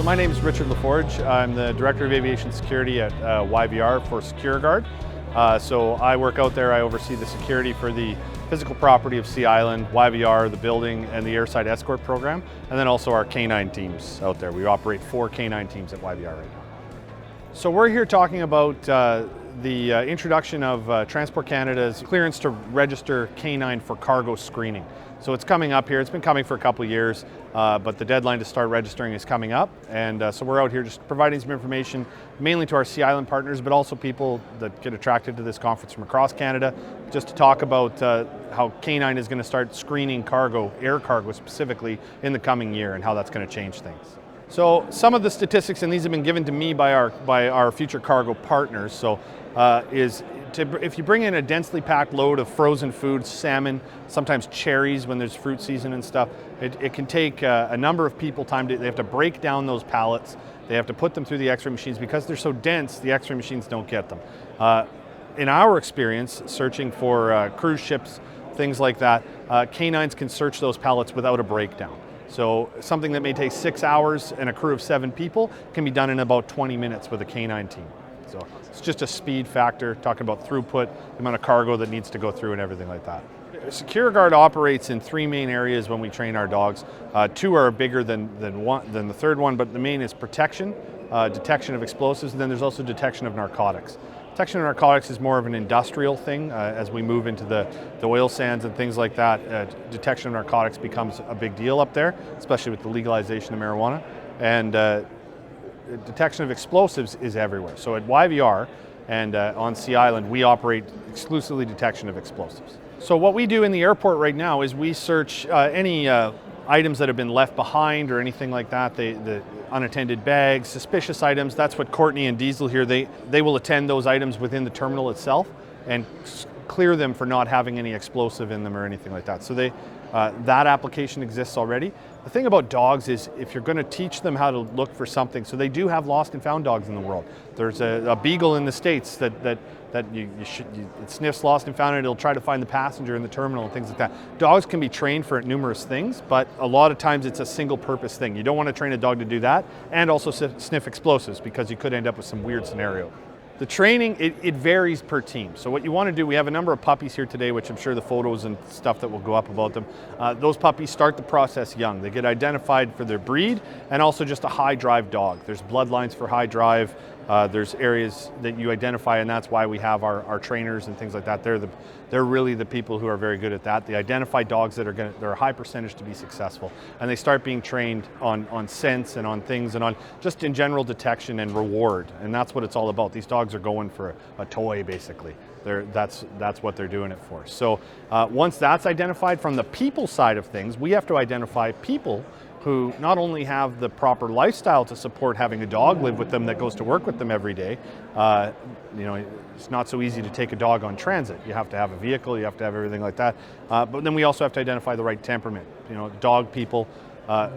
My name is Richard Laforge. I'm the Director of Aviation Security at YVR for Securiguard. So I work out there. I oversee the security for the physical property of Sea Island, YVR, the building, and the airside escort program, and then also our K-9 teams out there. We operate 4 K-9 teams at YVR right now. So we're here talking about the introduction of Transport Canada's clearance to register K-9 for cargo screening. So it's coming up here. It's been coming for a couple of years, but the deadline to start registering is coming up. And so we're out here just providing some information, mainly to our Sea Island partners, but also people that get attracted to this conference from across Canada, just to talk about how K-9 is going to start screening cargo, air cargo specifically, in the coming year and how that's going to change things. So some of the statistics, and these have been given to me by our future cargo partners, so if you bring in a densely packed load of frozen food, salmon, sometimes cherries when there's fruit season and stuff, it can take a number of people time. They have to break down those pallets. They have to put them through the X-ray machines. Because they're so dense, the X-ray machines don't get them. In our experience, searching for cruise ships, things like that, K-9s can search those pallets without a breakdown. So something that may take 6 hours and a crew of 7 people can be done in about 20 minutes with a K-9 team. So it's just a speed factor, talking about throughput, the amount of cargo that needs to go through and everything like that. Securiguard operates in 3 main areas when we train our dogs. 2 are bigger than the third one, but the main is protection, detection of explosives, and then there's also detection of narcotics. Detection of narcotics is more of an industrial thing. As we move into the oil sands and things like that, detection of narcotics becomes a big deal up there, especially with the legalization of marijuana. And detection of explosives is everywhere. So at YVR and on Sea Island, we operate exclusively detection of explosives. So what we do in the airport right now is we search any items that have been left behind or anything like that, the unattended bags, suspicious items. That's what Courtney and Diesel here, they will attend those items within the terminal itself and clear them for not having any explosive in them or anything like that. So that application exists already. The thing about dogs is if you're going to teach them how to look for something, so they do have lost and found dogs in the world. There's a beagle in the States that it sniffs lost and found, and it'll try to find the passenger in the terminal and things like that. Dogs can be trained for numerous things, but a lot of times it's a single purpose thing. You don't want to train a dog to do that and also sniff explosives, because you could end up with some weird scenario. The training, it varies per team. So what you want to do, we have a number of puppies here today, which I'm sure the photos and stuff that will go up about them. Those puppies start the process young. They get identified for their breed and also just a high drive dog. There's bloodlines for high drive. There's areas that you identify, and that's why we have our trainers and things like that. They're really the people who are very good at that. They identify dogs that are a high percentage to be successful, and they start being trained on sense and on things and on just in general detection and reward, and that's what it's all about. These dogs are going for a toy, basically. That's what they're doing it for. So once that's identified, from the people side of things, we have to identify people who not only have the proper lifestyle to support having a dog live with them that goes to work with them every day. It's not so easy to take a dog on transit. You have to have a vehicle, you have to have everything like that. But then we also have to identify the right temperament. Dog people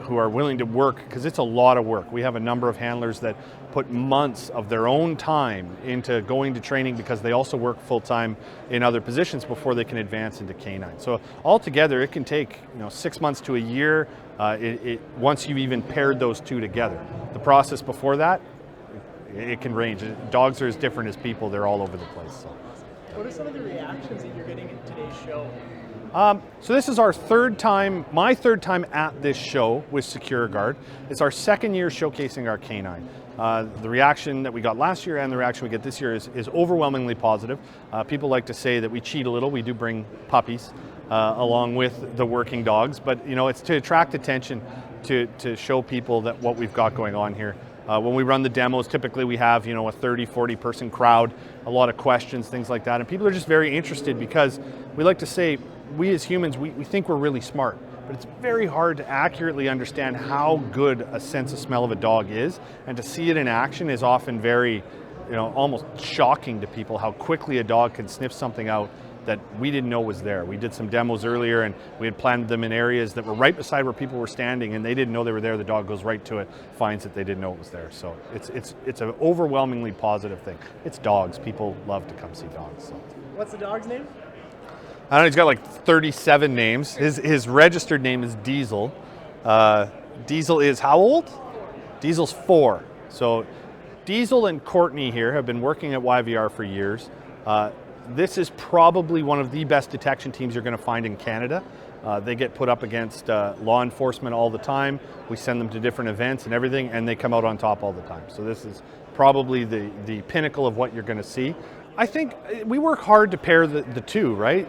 who are willing to work, because it's a lot of work. We have a number of handlers that put months of their own time into going to training, because they also work full-time in other positions before they can advance into K-9. So altogether, it can take 6 months to a year once you've even paired those two together. The process before that, it can range. Dogs are as different as people. They're all over the place. So. What are some of the reactions that you're getting in today's show? So this is our my third time at this show with Securiguard. It's our second year showcasing our K-9. The reaction that we got last year and the reaction we get this year is overwhelmingly positive. People like to say that we cheat a little. We do bring puppies along with the working dogs, but it's to attract attention, to show people that what we've got going on here. When we run the demos, typically we have a 30, 40 person crowd, a lot of questions, things like that, and people are just very interested, because we like to say, we as humans, we think we're really smart, but it's very hard to accurately understand how good a sense of smell of a dog is, and to see it in action is often very, almost shocking to people, how quickly a dog can sniff something out that we didn't know was there. We did some demos earlier, and we had planned them in areas that were right beside where people were standing, and they didn't know they were there. The dog goes right to it, finds that they didn't know it was there. So it's an overwhelmingly positive thing. It's dogs. People love to come see dogs. So. What's the dog's name? I don't know, he's got like 37 names. His registered name is Diesel. Diesel is how old? Diesel's 4. So Diesel and Courtney here have been working at YVR for years. This is probably one of the best detection teams you're going to find in Canada. They get put up against law enforcement all the time. We send them to different events and everything, and they come out on top all the time. So this is probably the pinnacle of what you're going to see. I think we work hard to pair the two, right?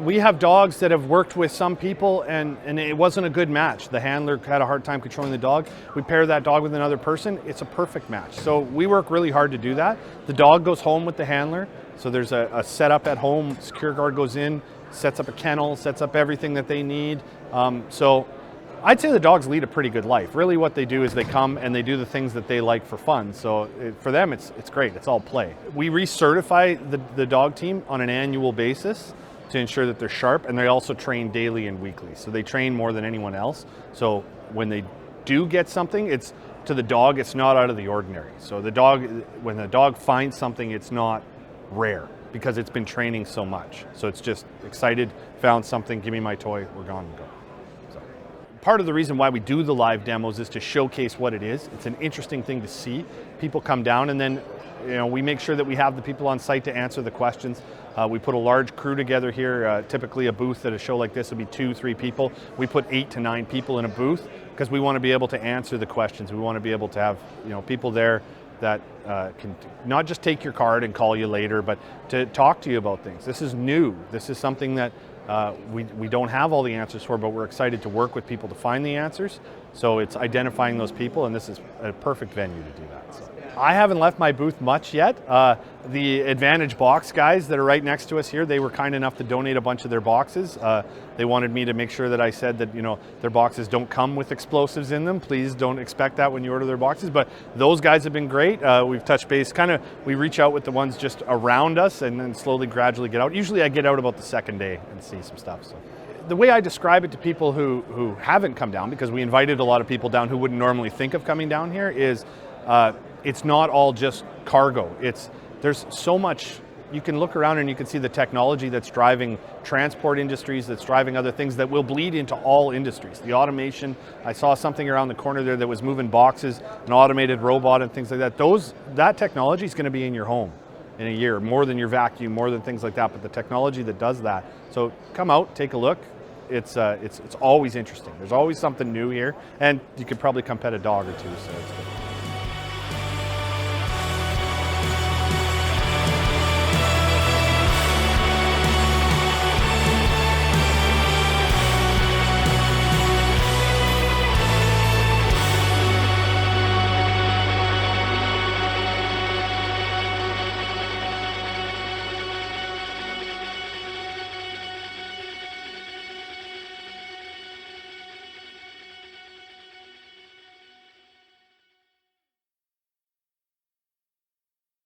We have dogs that have worked with some people and it wasn't a good match. The handler had a hard time controlling the dog. We pair that dog with another person, it's a perfect match. So we work really hard to do that. The dog goes home with the handler. So there's a setup at home. Securiguard goes in, sets up a kennel, sets up everything that they need. So I'd say the dogs lead a pretty good life. Really what they do is they come and they do the things that they like for fun. So for them, it's great. It's all play. We recertify the dog team on an annual basis to ensure that they're sharp, and they also train daily and weekly. So they train more than anyone else. So when they do get something, it's to the dog, it's not out of the ordinary. So the dog, when the dog finds something, it's not rare because it's been training so much. So it's just excited, found something, give me my toy, we're gone and go. Part of the reason why we do the live demos is to showcase what it is. It's an interesting thing to see. People come down, and then we make sure that we have the people on site to answer the questions. We put a large crew together here. Typically a booth at a show like this would be 2-3 people. We put 8 to 9 people in a booth because we want to be able to answer the questions. We want to be able to have people there that can not just take your card and call you later, but to talk to you about things. This is new. This is something that we don't have all the answers for, but we're excited to work with people to find the answers. So it's identifying those people, and this is a perfect venue to do that. So I haven't left my booth much yet. The Advantage box guys that are right next to us here, they were kind enough to donate a bunch of their boxes. They wanted me to make sure that I said that their boxes don't come with explosives in them. Please don't expect that when you order their boxes. But those guys have been great. We've touched base. We reach out with the ones just around us and then slowly, gradually get out. Usually I get out about the second day and see some stuff. So the way I describe it to people who haven't come down, because we invited a lot of people down who wouldn't normally think of coming down here, is it's not all just cargo. There's so much. You can look around and you can see the technology that's driving transport industries, that's driving other things that will bleed into all industries. The automation, I saw something around the corner there that was moving boxes, an automated robot and things like that. That technology is going to be in your home in a year, more than your vacuum, more than things like that, but the technology that does that. So come out, take a look. It's always interesting. There's always something new here, and you could probably come pet a dog or two, so it's good.